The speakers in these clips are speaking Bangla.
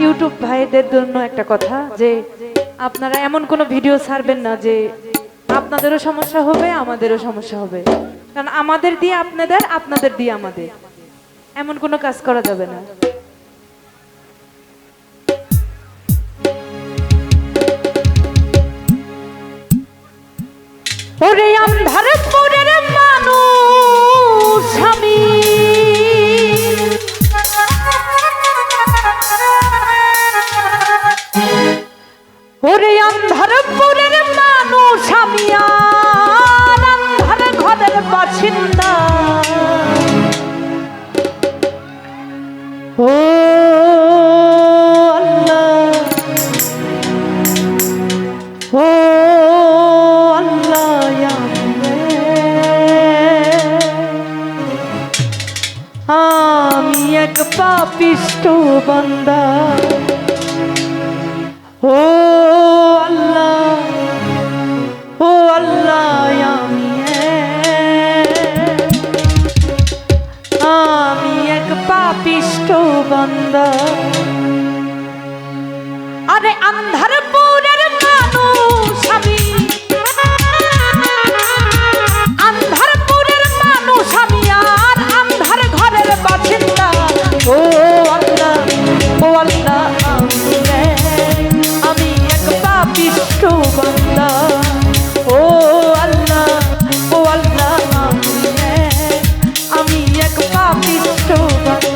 ইউটিউব ভাইদের জন্য একটা কথা, যে আপনারা এমন কোনো ভিডিও ছাড়বেন না যে আপনাদেরও সমস্যা হবে আমাদেরও সমস্যা হবে। কারণ আমাদের দিয়ে আপনাদের, আপনাদের দিয়ে আমাদের, এমন কোনো কাজ করা যাবে না। ওরে আন্ধারে পুরের মানুষ আমি, ওরে আন্ধার পুরের মানুষ আমি, আর আন্ধার ঘরের বাসিন্দা। ও আল্লাহ, ও আল্লাহ, আমি এক পাপিষ্ঠ বান্দা। ও আল্লাহ, ও আল্লাহ, আমি এক পাপিষ্ঠ বান্দা। আরে আন্ধার পুরের মানুষ আমি, আন্ধার পুরের মানুষ আমি, আর আন্ধার ঘরের বাসিন্দা। ও আল্লাহ, ও আল্লাহ, আমি এক পাপিষ্ঠ বান্দা। ও আল্লাহ, ও আল্লাহ, আমি এক পাপিষ্ঠ বান্দা।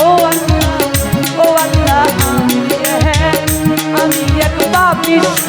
ও আল্লাহ, ও আল্লাহ, আমি এক পাপিষ্ঠ